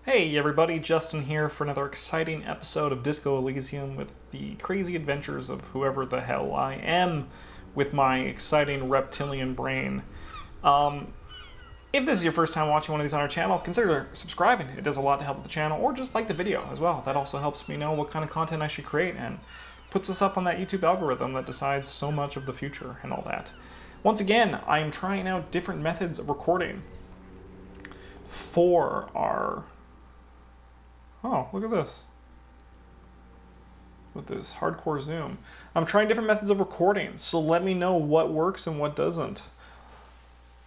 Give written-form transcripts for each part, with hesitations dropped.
Hey everybody, Justin here for another exciting episode of Disco Elysium with the crazy adventures of whoever the hell I am with my exciting reptilian brain. If this is your first time watching one of these on our channel, consider subscribing. It does a lot to help with the channel, or just like the video as well. That also helps me know what kind of content I should create and puts us up on that YouTube algorithm that decides so much of the future and all that. Once again, I'm trying out different methods of recording for our... Oh, look at this. With this hardcore zoom. I'm trying different methods of recording, so let me know what works and what doesn't.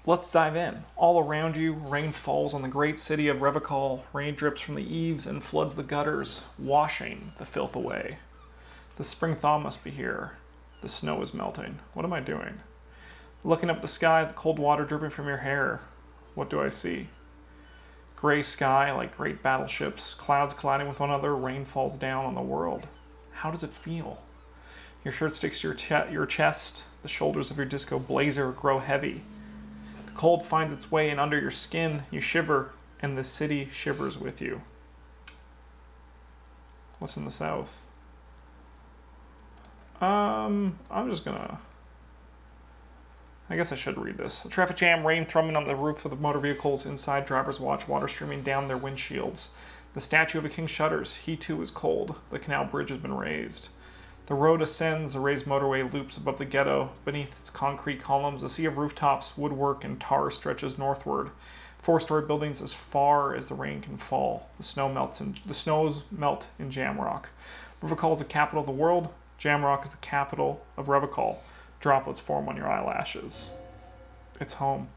Let's dive in. All around you, rain falls on the great city of Revachol. Rain drips from the eaves and floods the gutters, washing the filth away. The spring thaw must be here. The snow is melting. What am I doing? Looking up at the sky, the cold water dripping from your hair. What do I see? Gray sky like great battleships, clouds colliding with one another, rain falls down on the world. How does it feel? Your shirt sticks to your chest, the shoulders of your disco blazer grow heavy. The cold finds its way in under your skin, you shiver, and the city shivers with you. What's in the south? I'm just gonna... I guess I should read this. A traffic jam, rain thrumming on the roof of the motor vehicles. Inside, drivers watch water streaming down their windshields. The statue of a king shudders. He too is cold. The canal bridge has been raised. The road ascends. A raised motorway loops above the ghetto. Beneath its concrete columns, a sea of rooftops, woodwork, and tar stretches northward. Four-story buildings as far as the rain can fall. The snows melt in Jamrock. Revachol is the capital of the world. Jamrock is the capital of Revachol. Droplets form on your eyelashes. It's home.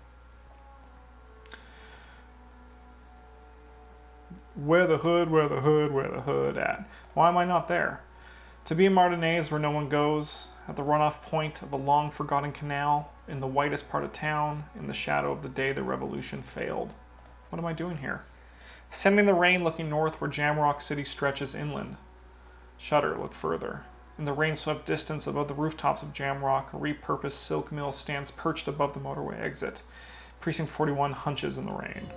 Where the hood at? Why am I not there? To be in Martinez where no one goes, at the runoff point of a long forgotten canal, in the whitest part of town, in the shadow of the day the revolution failed. What am I doing here? Sending the rain looking north where Jamrock City stretches inland. Shudder, look further. In the rain-swept distance above the rooftops of Jamrock, a repurposed silk mill stands perched above the motorway exit. Precinct 41 hunches in the rain.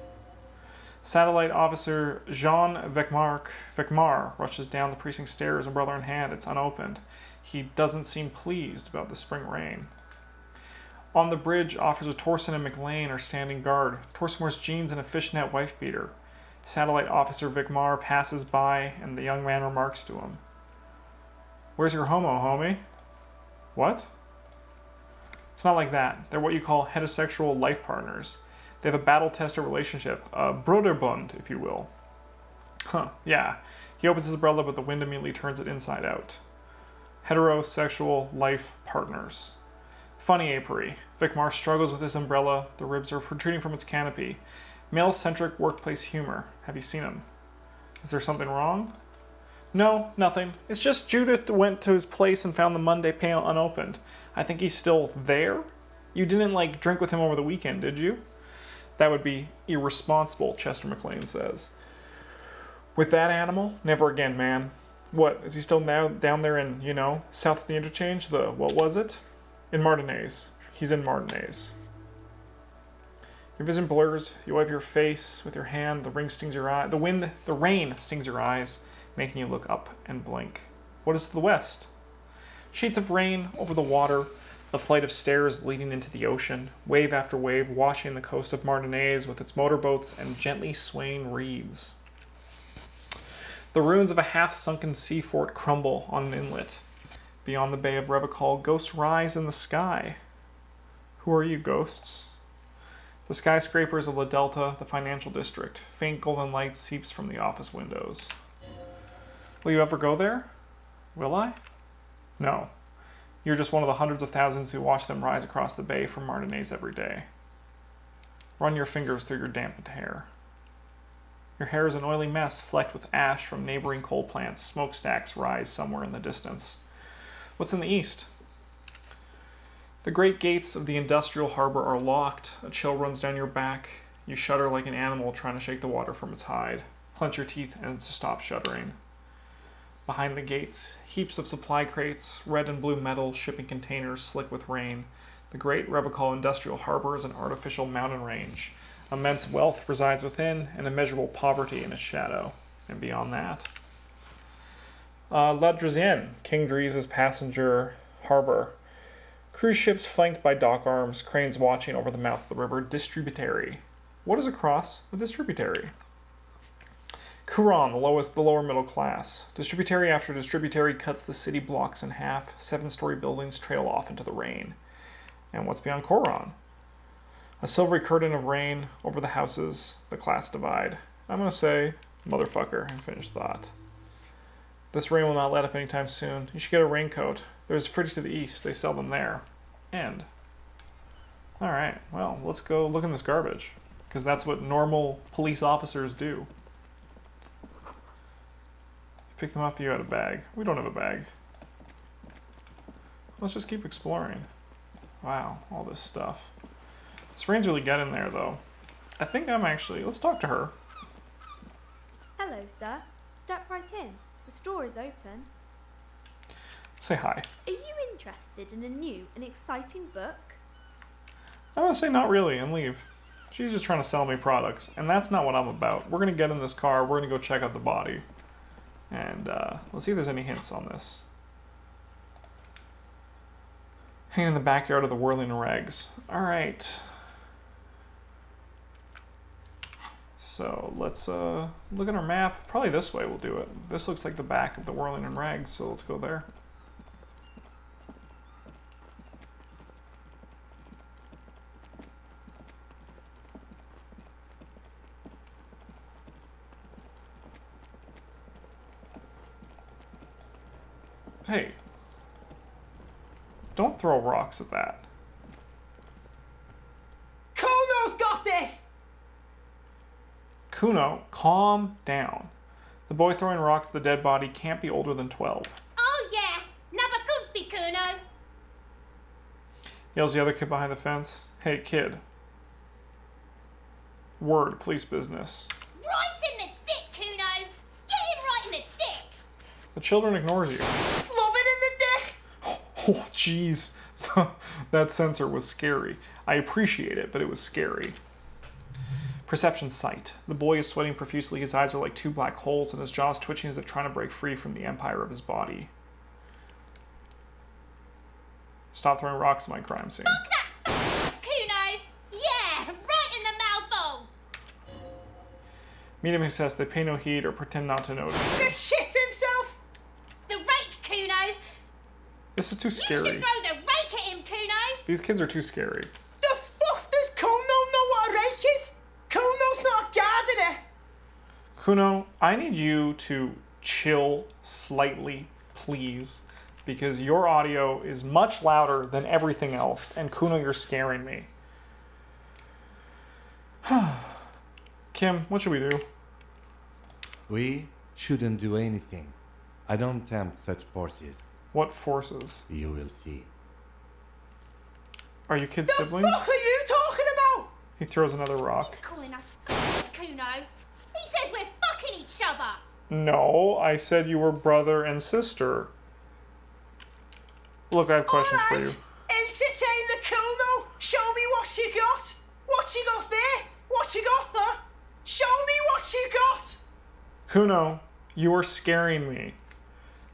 Satellite officer Jean Vecmar rushes down the precinct stairs, umbrella in hand. It's unopened. He doesn't seem pleased about the spring rain. On the bridge, Officers Torsen and McLean are standing guard. Torsen wears jeans and a fishnet wife-beater. Satellite officer Vecmar passes by, and the young man remarks to him. Where's your homo, homie? What? It's not like that. They're what you call heterosexual life partners. They have a battle-tested relationship, a Bruderbund, if you will. Huh, yeah. He opens his umbrella, but the wind immediately turns it inside out. Heterosexual life partners. Funny apiary. Vecmar struggles with his umbrella. The ribs are protruding from its canopy. Male-centric workplace humor. Have you seen him? Is there something wrong? No, nothing. It's just Judith went to his place and found the Monday pail unopened. I think he's still there? You didn't, drink with him over the weekend, did you? That would be irresponsible, Chester McLean says. With that animal? Never again, man. What, is he still down there in, south of the interchange? What was it? In Martinez. He's in Martinez. Your vision blurs. You wipe your face with your hand. The rain stings your eye. The rain stings your eyes, making you look up and blink. What is to the west? Sheets of rain over the water, a flight of stairs leading into the ocean, wave after wave washing the coast of Martinez with its motorboats and gently swaying reeds. The ruins of a half-sunken sea fort crumble on an inlet. Beyond the bay of Revachol, ghosts rise in the sky. Who are you, ghosts? The skyscrapers of La Delta, the financial district. Faint golden light seeps from the office windows. Will you ever go there? Will I? No. You're just one of the hundreds of thousands who watch them rise across the bay from Martinez every day. Run your fingers through your dampened hair. Your hair is an oily mess flecked with ash from neighboring coal plants. Smokestacks rise somewhere in the distance. What's in the east? The great gates of the industrial harbor are locked. A chill runs down your back. You shudder like an animal trying to shake the water from its hide. Clench your teeth and stop shuddering. Behind the gates, heaps of supply crates, red and blue metal, shipping containers slick with rain. The great Revachol Industrial Harbor is an artificial mountain range. Immense wealth resides within, and immeasurable poverty in its shadow. And beyond that. Ledrezien, King Dries' passenger harbor. Cruise ships flanked by dock arms, cranes watching over the mouth of the river. Distributary. What is across the distributary? Curon, the lower middle class. Distributary after distributary cuts the city blocks in half. 7-story buildings trail off into the rain. And what's beyond Coron? A silvery curtain of rain over the houses, the class divide. I'm going to say, motherfucker, and finish thought. This rain will not let up anytime soon. You should get a raincoat. There's Fritty to the east. They sell them there. End. Alright, well, let's go look in this garbage. Because that's what normal police officers do. Pick them up, you had a bag. We don't have a bag. Let's just keep exploring. Wow, all this stuff. This rain's really getting there, though. I think I'm actually... Let's talk to her. Hello, sir. Step right in. The store is open. Say hi. Are you interested in a new and exciting book? I'm gonna say not really and leave. She's just trying to sell me products, and that's not what I'm about. We're gonna get in this car, we're gonna go check out the body. And let's see if there's any hints on this. Hanging in the backyard of the Whirling Regs. Alright. So let's look at our map. Probably this way we'll do it. This looks like the back of the Whirling and Rags, so let's go there. Hey. Don't throw rocks at that. Cuno's got this! Cuno, calm down. The boy throwing rocks at the dead body can't be older than 12. Oh yeah, never could be Cuno. Yells the other kid behind the fence. Hey, kid. Word, police business. Right in the dick, Cuno. Get him right in the dick. The children ignores you. Love it in the dick! Oh, jeez. That censor was scary. I appreciate it, but it was scary. Perception sight. The boy is sweating profusely. His eyes are like two black holes, and his jaws twitching as if trying to break free from the empire of his body. Stop throwing rocks at my crime scene. Fuck that, Cuno. Yeah, right in the mouthful. Medium success. They pay no heed or pretend not to notice you. The shit himself! The rake, Cuno. This is too You scary. should throw the rake at him, Cuno. These kids are too scary. The fuck does Cuno know what a rake is? Cuno's not a gardener! Cuno, I need you to chill slightly, please, because your audio is much louder than everything else, and Cuno, you're scaring me. Kim, what should we do? We shouldn't do anything. I don't tempt such forces. What forces? You will see. Are you kids' The siblings? fuck are you talking about? He throws another rock. He's calling us f***ers, Cuno. He says we're fucking each other. No, I said you were brother and sister. Look, I have questions for you. Alright, Elsa saying the Cuno. Show me what you got. What you got there? What you got, huh? Show me what you got. Cuno, you are scaring me.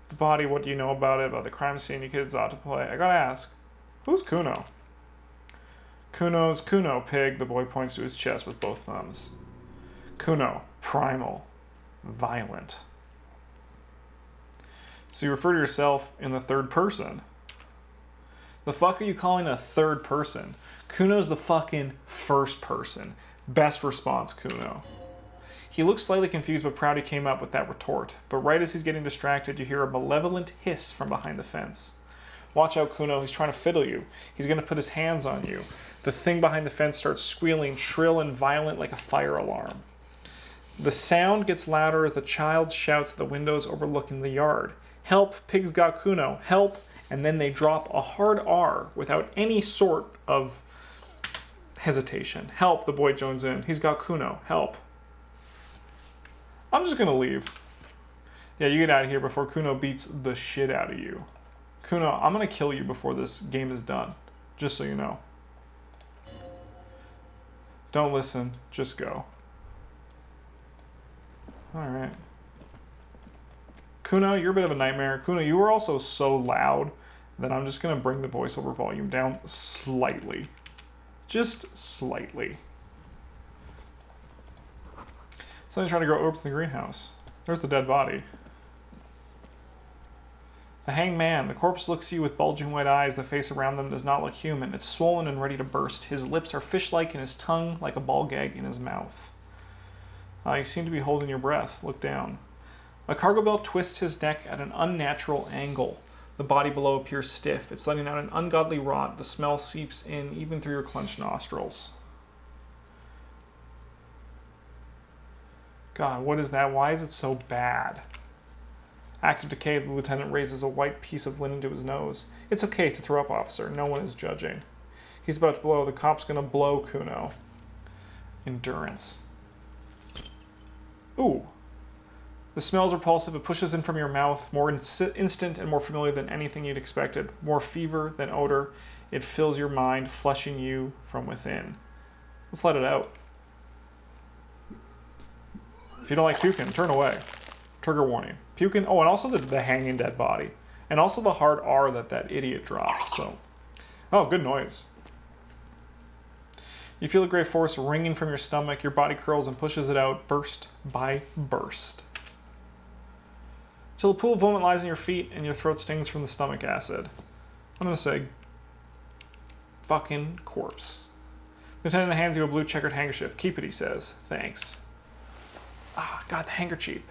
The body, what do you know about it? About the crime scene you kids ought to play? I gotta ask, who's Cuno? Cuno's Cuno, pig. The boy points to his chest with both thumbs. Cuno, primal, violent. So you refer to yourself in the third person. The fuck are you calling a third person? Cuno's the fucking first person. Best response, Cuno. He looks slightly confused but proud he came up with that retort. But right as he's getting distracted, you hear a malevolent hiss from behind the fence. Watch out, Cuno. He's trying to fiddle you. He's going to put his hands on you. The thing behind the fence starts squealing, shrill and violent like a fire alarm. The sound gets louder as the child shouts at the windows overlooking the yard. Help, pig's got Cuno. Help. And then they drop a hard R without any sort of hesitation. Help, the boy joins in. He's got Cuno. Help. I'm just going to leave. Yeah, you get out of here before Cuno beats the shit out of you. Cuno, I'm going to kill you before this game is done. Just so you know. Don't listen, just go. Alright. Cuno, you're a bit of a nightmare. Cuno, you were also so loud that I'm just going to bring the voiceover volume down slightly. Just slightly. Something's trying to grow orbs in the greenhouse. There's the dead body. The hanged man. The corpse looks at you with bulging white eyes. The face around them does not look human. It's swollen and ready to burst. His lips are fish-like and his tongue like a ball gag in his mouth. You seem to be holding your breath. Look down. A cargo belt twists his neck at an unnatural angle. The body below appears stiff. It's letting out an ungodly rot. The smell seeps in even through your clenched nostrils. God, what is that? Why is it so bad? Active decay, the lieutenant raises a white piece of linen to his nose. It's okay to throw up, officer. No one is judging. He's about to blow. The cop's gonna blow Cuno. Endurance. Ooh. The smell is repulsive. It pushes in from your mouth, more instant and more familiar than anything you'd expected. More fever than odor. It fills your mind, flushing you from within. Let's let it out. If you don't like puking, turn away. Trigger warning. Puking. Oh, and also the hanging dead body. And also the hard R that idiot dropped. So, oh, good noise. You feel a great force ringing from your stomach. Your body curls and pushes it out, burst by burst. Till a pool of vomit lies in your feet and your throat stings from the stomach acid. I'm gonna say, fucking corpse. Lieutenant hands you a blue checkered handkerchief. Keep it, he says. Thanks. Ah, God, the handkerchief.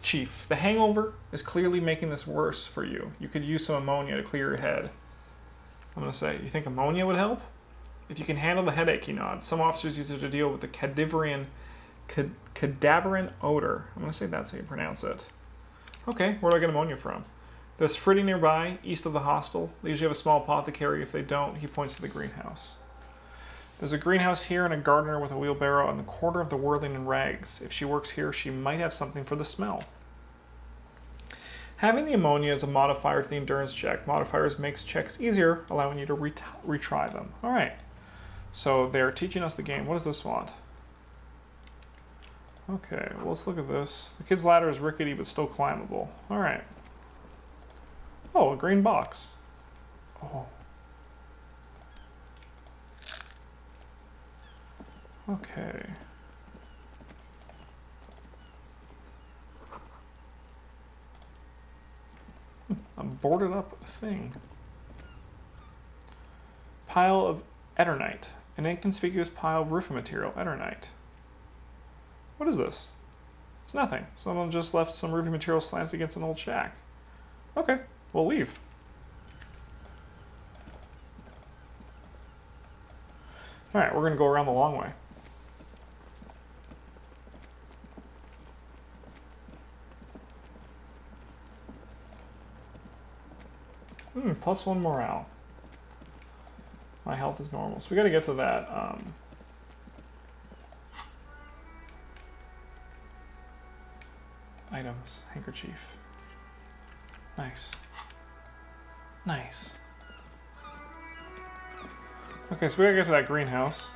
Chief, the hangover is clearly making this worse for you. You could use some ammonia to clear your head. I'm gonna say, you think ammonia would help? If you can handle the headache, he nods. Some officers use it to deal with the cadaverine odor. I'm gonna say that's how you pronounce it. Okay, where do I get ammonia from? There's Fritty nearby, east of the hostel. They usually have a small apothecary. If they don't, he points to the greenhouse. There's a greenhouse here and a gardener with a wheelbarrow on the corner of the whirling in rags. If she works here, she might have something for the smell. Having the ammonia as a modifier to the endurance check. Modifiers makes checks easier, allowing you to retry them. All right. So they're teaching us the game. What does this want? Okay, well, let's look at this. The kid's ladder is rickety but still climbable. All right. Oh, a green box. Oh. Okay. A boarded up thing. Pile of Eternite. An inconspicuous pile of roofing material. Eternite. What is this? It's nothing. Someone just left some roofing material slanted against an old shack. Okay, we'll leave. Alright, we're going to go around the long way. +1 morale. My health is normal. So we got to get to that. Items. Handkerchief. Nice. Nice. Okay, so we got to get to that greenhouse.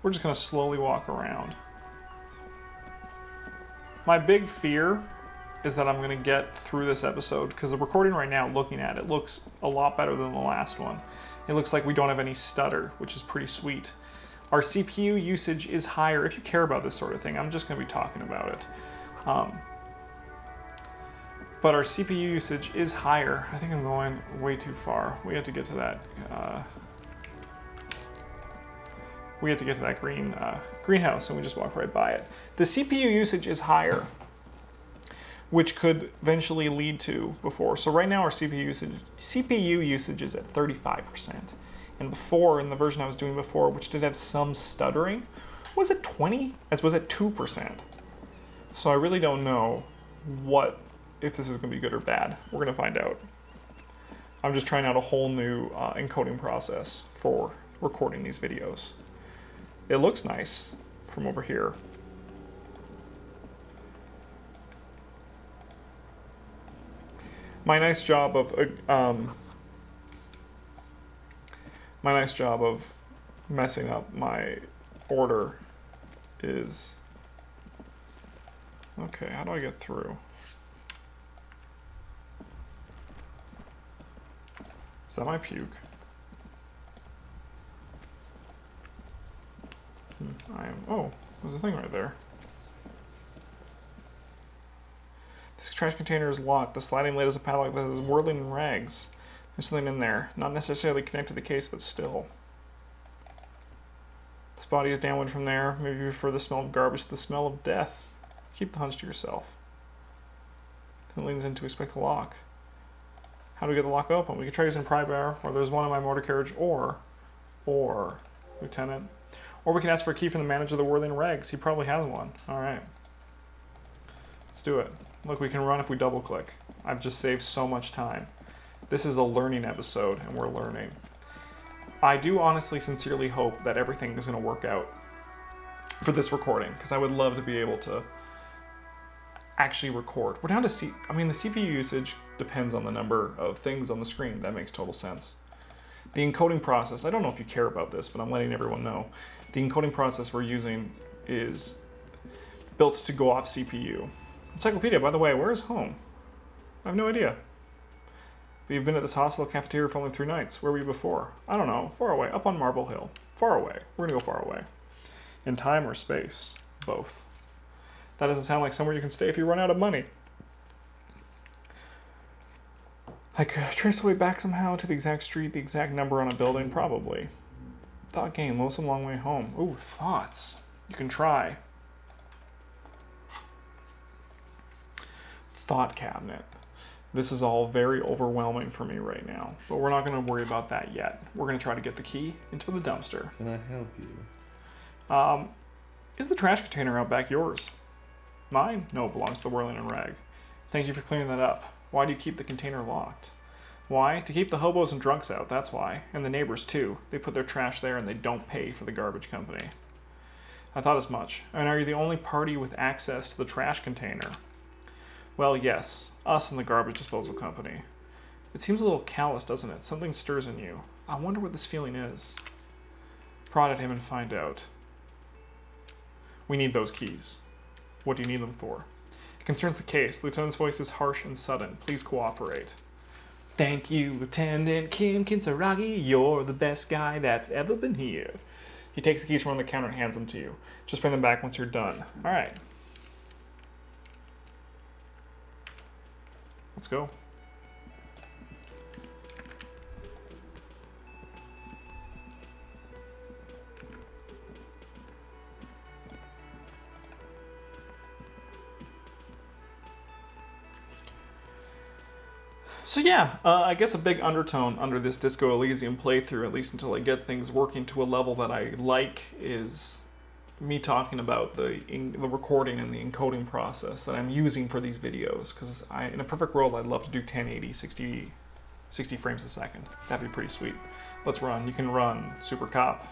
We're just going to slowly walk around. My big fear is that I'm going to get through this episode, because the recording right now, looking at it, looks a lot better than the last one. It looks like we don't have any stutter, which is pretty sweet. Our CPU usage is higher. If you care about this sort of thing, I'm just going to be talking about it. But our CPU usage is higher. I think I'm going way too far. We have to get to that. We have to get to that greenhouse, and we just walk right by it. The CPU usage is higher, which could eventually lead to before. So right now our CPU usage is at 35%. And before, in the version I was doing before, which did have some stuttering, was it 20? As was it 2%? So I really don't know if this is going to be good or bad. We're going to find out. I'm just trying out a whole new encoding process for recording these videos. It looks nice from over here. My nice job of messing up my order is... Okay, how do I get through? Is that my puke? Oh, there's a thing right there. This trash container is locked. The sliding lid is a padlock that is whirling in rags. There's something in there. Not necessarily connected to the case, but still. This body is downwind from there. Maybe you prefer the smell of garbage to the smell of death. Keep the hunch to yourself. It leans in to expect the lock. How do we get the lock open? We can try using a pry bar, or there's one in my motor carriage, or, Lieutenant. Or we can ask for a key from the manager of the whirling rags. He probably has one. Alright. Let's do it. Look, we can run if we double click. I've just saved so much time. This is a learning episode, and we're learning. I do honestly, sincerely hope that everything is going to work out for this recording, because I would love to be able to actually record. We're down to the CPU usage depends on the number of things on the screen. That makes total sense. The encoding process, I don't know if you care about this, but I'm letting everyone know. The encoding process we're using is built to go off CPU. Encyclopedia, by the way, where is home? I have no idea. We've been at this hospital cafeteria for only 3 nights. Where were you before? I don't know. Far away. Up on Marble Hill. Far away. We're gonna go far away. In time or space? Both. That doesn't sound like somewhere you can stay if you run out of money. I could trace the way back somehow to the exact street, the exact number on a building, probably. Thought game, most of a long way home. Ooh, thoughts. You can try. Thought cabinet. This is all very overwhelming for me right now, but we're not going to worry about that yet. We're going to try to get the key into the dumpster. Can I help you? Is the trash container out back yours? Mine? No, it belongs to the whirling and rag. Thank you for clearing that up. Why do you keep the container locked? Why? To keep the hobos and drunks out, that's why. And the neighbors too. They put their trash there and they don't pay for the garbage company. I thought as much. And are you the only party with access to the trash container? Well, yes. Us and the garbage disposal company. It seems a little callous, doesn't it? Something stirs in you. I wonder what this feeling is. Prod at him and find out. We need those keys. What do you need them for? It concerns the case. The lieutenant's voice is harsh and sudden. Please cooperate. Thank you, Lieutenant Kim Kinsaragi. You're the best guy that's ever been here. He takes the keys from on the counter and hands them to you. Just bring them back once you're done. All right. Let's go. So yeah, I guess a big undertone under this Disco Elysium playthrough, at least until I get things working to a level that I like, is me talking about the recording and the encoding process that I'm using for these videos. Because in a perfect world, I'd love to do 1080, 60 frames a second. That'd be pretty sweet. Let's run. You can run, Super Cop.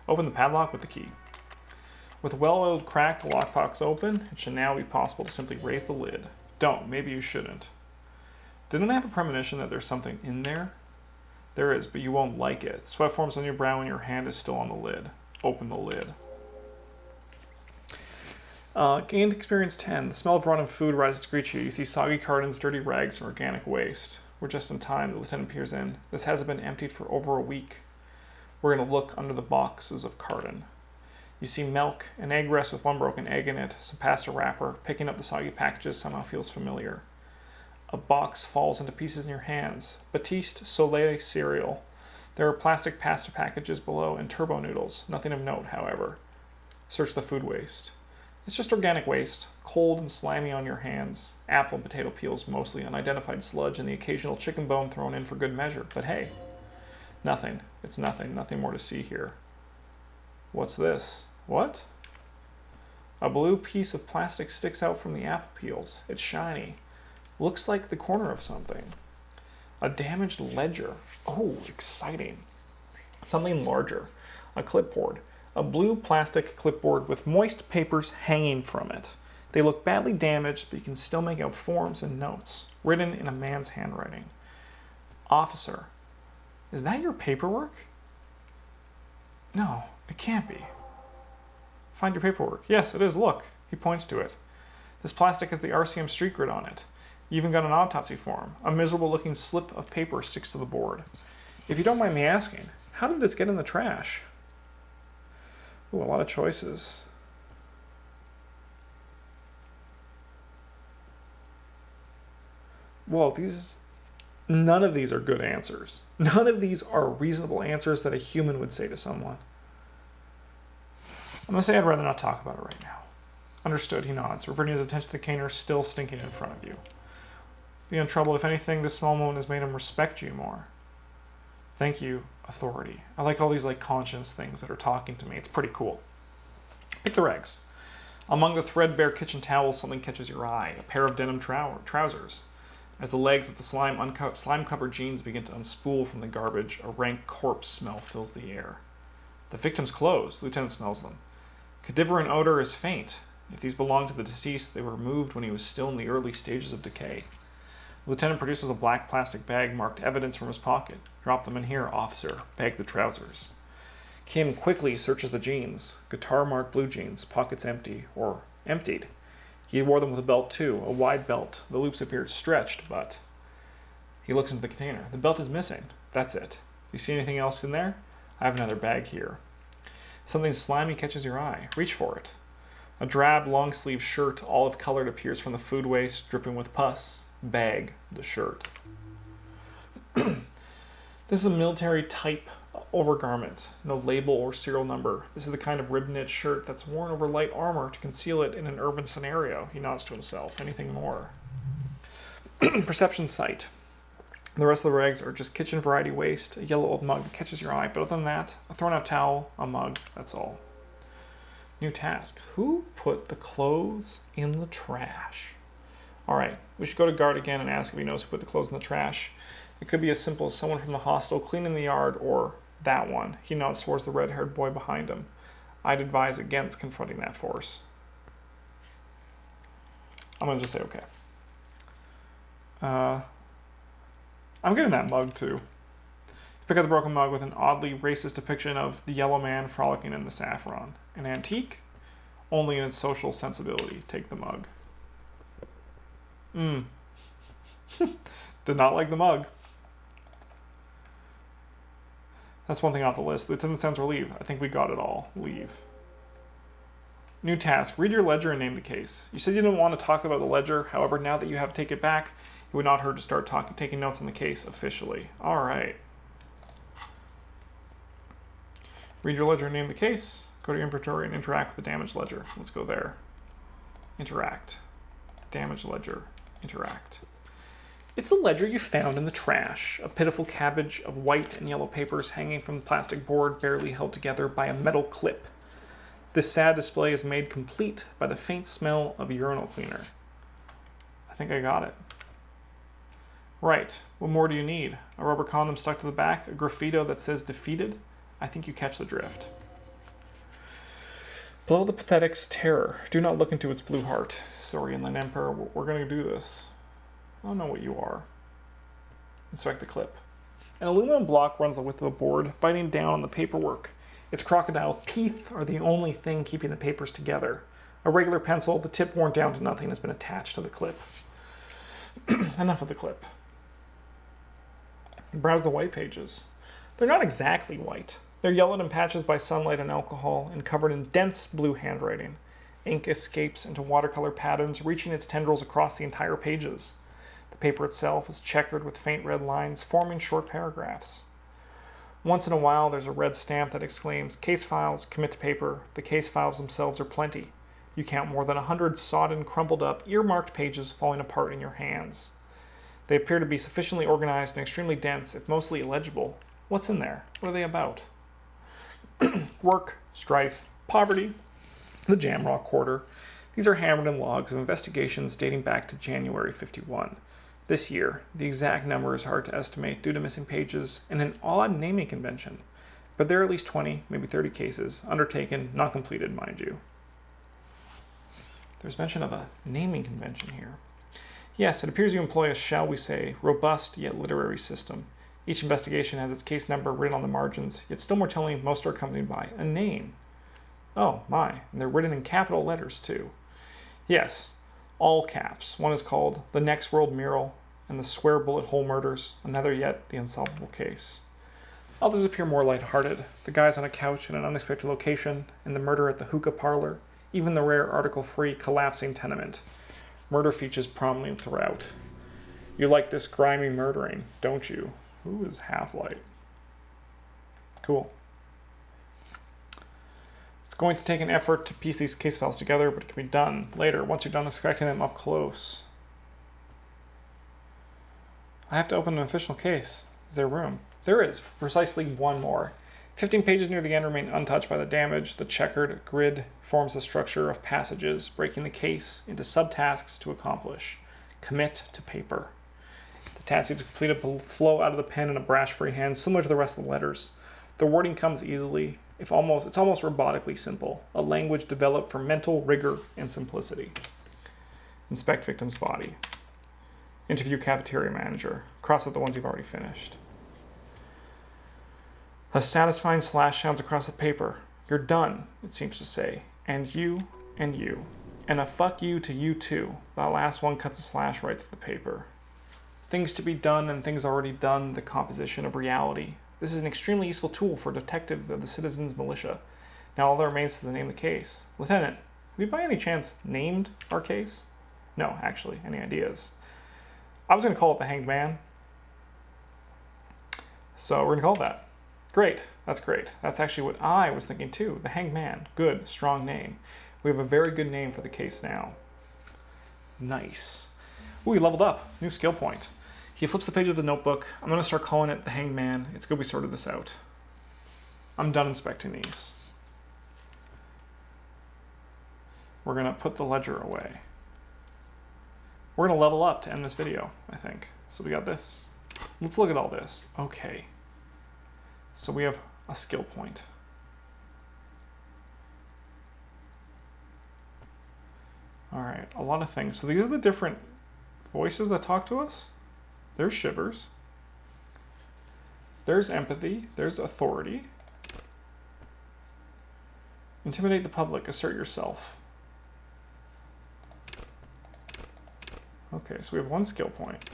Open the padlock with the key. With a well-oiled crack, the lockbox open. It should now be possible to simply raise the lid. Don't. Maybe you shouldn't. Didn't I have a premonition that there's something in there? There is, but you won't like it. Sweat forms on your brow and your hand is still on the lid. Open the lid. Gained experience 10. The smell of rotten food rises to greet you. You see soggy cartons, dirty rags, and organic waste. We're just in time. The lieutenant peers in. This hasn't been emptied for over a week. We're going to look under the boxes of carton. You see milk, an egg rest with one broken egg in it, some pasta wrapper. Picking up the soggy packages somehow feels familiar. A box falls into pieces in your hands. Batiste Soleil cereal. There are plastic pasta packages below and turbo noodles. Nothing of note, however. Search the food waste. It's just organic waste, cold and slimy on your hands. Apple and potato peels, mostly unidentified sludge, and the occasional chicken bone thrown in for good measure. But hey, nothing. It's nothing. Nothing more to see here. What's this? What? A blue piece of plastic sticks out from the apple peels. It's shiny. Looks like the corner of something. A damaged ledger. Oh, exciting. Something larger. A clipboard. A blue plastic clipboard with moist papers hanging from it. They look badly damaged, but you can still make out forms and notes, written in a man's handwriting. Officer, is that your paperwork? No, it can't be. Find your paperwork. Yes, it is, look. He points to it. This plastic has the RCM street grid on it. You even got an autopsy form. A miserable-looking slip of paper sticks to the board. If you don't mind me asking, how did this get in the trash? Ooh, a lot of choices. Well, none of these are good answers. None of these are reasonable answers that a human would say to someone. I'm going to say I'd rather not talk about it right now. Understood, he nods, reverting his attention to the caner still stinking in front of you. Be in trouble. If anything, this small moment has made him respect you more. Thank you, authority. I like all these conscience things that are talking to me. It's pretty cool. Pick the rags. Among the threadbare kitchen towels, something catches your eye. A pair of denim trousers. As the legs of the slime-covered jeans begin to unspool from the garbage, a rank corpse smell fills the air. The victim's clothes. Lieutenant smells them. Cadaverine odor is faint. If these belong to the deceased, they were removed when he was still in the early stages of decay. The lieutenant produces a black plastic bag marked evidence from his pocket. Drop them in here, officer. Bag the trousers. Kim quickly searches the jeans. Guitar-marked blue jeans, pockets empty, or emptied. He wore them with a belt too, a wide belt. The loops appeared stretched, but... He looks into the container. The belt is missing. That's it. You see anything else in there? I have another bag here. Something slimy catches your eye. Reach for it. A drab, long-sleeved shirt, olive-colored, appears from the food waste, dripping with pus. Bag the shirt. This is a military-type overgarment. No label or serial number. This is the kind of rib-knit shirt that's worn over light armor to conceal it in an urban scenario. He nods to himself. Anything more? Perception sight. The rest of the rags are just kitchen variety waste, a yellow old mug that catches your eye, but other than that, a thrown-out towel, a mug, that's all. New task. Who put the clothes in the trash? Alright, we should go to guard again and ask if he knows who put the clothes in the trash. It could be as simple as someone from the hostel cleaning the yard, or that one. He nods towards the red-haired boy behind him. I'd advise against confronting that force. I'm going to just say okay. I'm getting that mug too. You pick up the broken mug with an oddly racist depiction of the yellow man frolicking in the saffron. An antique? Only in its social sensibility. Take the mug. Did not like the mug. That's one thing off the list. Lieutenant sounds relieved. I think we got it all. Leave. New task. Read your ledger and name the case. You said you didn't want to talk about the ledger. However, now that you have to take it back, it would not hurt to start taking notes on the case officially. All right. Read your ledger and name the case. Go to your inventory and interact with the damaged ledger. Let's go there. Interact. Damaged ledger. Interact. It's the ledger you found in the trash. A pitiful cabbage of white and yellow papers hanging from the plastic board barely held together by a metal clip. This sad display is made complete by the faint smell of urinal cleaner. I think I got it. Right. What more do you need? A rubber condom stuck to the back? A graffito that says defeated? I think you catch the drift. Below the pathetic's terror. Do not look into its blue heart. Sorry, Inland Emperor, we're going to do this. I don't know what you are. Inspect the clip. An aluminum block runs the width of the board, biting down on the paperwork. Its crocodile teeth are the only thing keeping the papers together. A regular pencil, the tip worn down to nothing, has been attached to the clip. Enough of the clip. Browse the white pages. They're not exactly white. They're yellowed in patches by sunlight and alcohol and covered in dense blue handwriting. Ink escapes into watercolor patterns, reaching its tendrils across the entire pages. The paper itself is checkered with faint red lines, forming short paragraphs. Once in a while, there's a red stamp that exclaims, "Case files, commit to paper." The case files themselves are plenty. You count more than 100 sodden, crumpled up, earmarked pages falling apart in your hands. They appear to be sufficiently organized and extremely dense, if mostly illegible. What's in there? What are they about? Work, strife, poverty, the Jamrock Quarter. These are handwritten logs of investigations dating back to January 51. This year, the exact number is hard to estimate due to missing pages and an odd naming convention, but there are at least 20, maybe 30 cases, undertaken, not completed, mind you. There's mention of a naming convention here. Yes, it appears you employ a, shall we say, robust yet literary system. Each investigation has its case number written on the margins, yet still more telling, most are accompanied by a name. Oh, my, and they're written in capital letters, too. Yes, all caps. One is called The Next World Mural and the Square Bullet Hole Murders, another yet The Unsolvable Case. Others appear more lighthearted. The guys on a couch in an unexpected location, and the murder at the hookah parlor, even the rare article-free collapsing tenement. Murder features prominently throughout. You like this grimy murdering, don't you? Who is Half-Light? Cool. It's going to take an effort to piece these case files together, but it can be done later, once you're done inspecting them up close. I have to open an official case. Is there room? There is. Precisely one more. 15 pages near the end remain untouched by the damage. The checkered grid forms the structure of passages, breaking the case into subtasks to accomplish. Commit to paper. The task you've completed will flow out of the pen in a brash-free hand, similar to the rest of the letters. The wording comes easily, it's almost robotically simple, a language developed for mental rigor and simplicity. Inspect victim's body. Interview cafeteria manager. Cross out the ones you've already finished. A satisfying slash sounds across the paper. You're done, it seems to say. And you, and you. And a fuck you to you too. That last one cuts a slash right through the paper. Things to be done and things already done, the composition of reality. This is an extremely useful tool for a detective of the citizens' militia. Now all that remains is to name the case. Lieutenant, have you by any chance named our case? No, actually, any ideas? I was going to call it the Hanged Man. So we're going to call it that. Great, that's great. That's actually what I was thinking too. The Hanged Man. Good, strong name. We have a very good name for the case now. Nice. Ooh, he leveled up. New skill point. He flips the page of the notebook. I'm going to start calling it the Hanged Man. It's good we sorted this out. I'm done inspecting these. We're going to put the ledger away. We're going to level up to end this video, I think. So we got this. Let's look at all this. Okay. So we have a skill point. All right, a lot of things. So these are the different voices that talk to us. There's Shivers. There's empathy. There's authority. Intimidate the public. Assert yourself. Okay, so we have one skill point.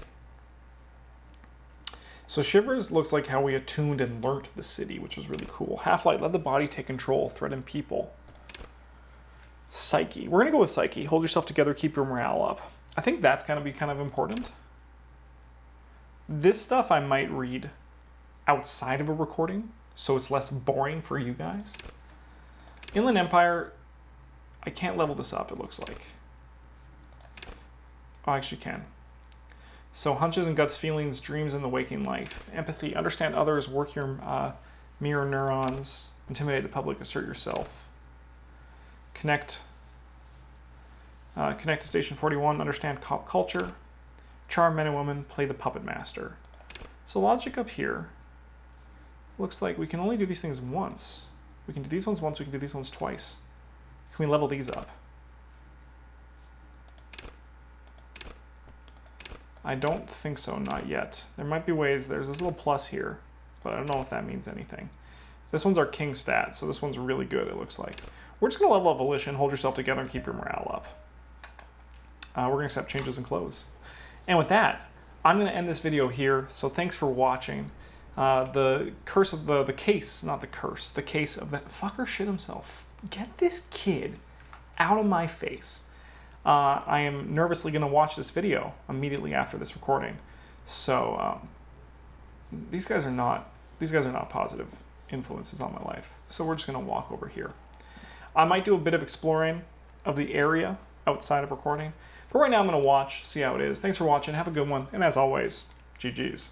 So Shivers looks like how we attuned and learnt the city, which was really cool. Half-Light, let the body take control, threaten people. Psyche. We're going to go with Psyche. Hold yourself together, keep your morale up. I think that's going to be kind of important. This stuff I might read outside of a recording, so it's less boring for you guys. Inland Empire, I can't level this up, it looks like. Oh, I actually can. So hunches and guts, feelings, dreams in the waking life. Empathy, understand others, work your mirror neurons, intimidate the public, assert yourself. Connect to Station 41, understand cop culture. Charm men and women, play the puppet master. So logic up here looks like we can only do these things once. We can do these ones once, we can do these ones twice. Can we level these up? I don't think so, not yet. There might be ways, there's this little plus here, but I don't know if that means anything. This one's our king stat, so this one's really good, it looks like. We're just gonna level up Volition, hold yourself together, and keep your morale up. We're gonna accept changes and close. And with that, I'm gonna end this video here, so thanks for watching. The curse of the case, not the curse, the case of that fucker shit himself. Get this kid out of my face. I am nervously going to watch this video immediately after this recording. So these guys are not positive influences on my life. So we're just going to walk over here. I might do a bit of exploring of the area outside of recording. But right now I'm going to watch, see how it is. Thanks for watching. Have a good one. And as always, GG's.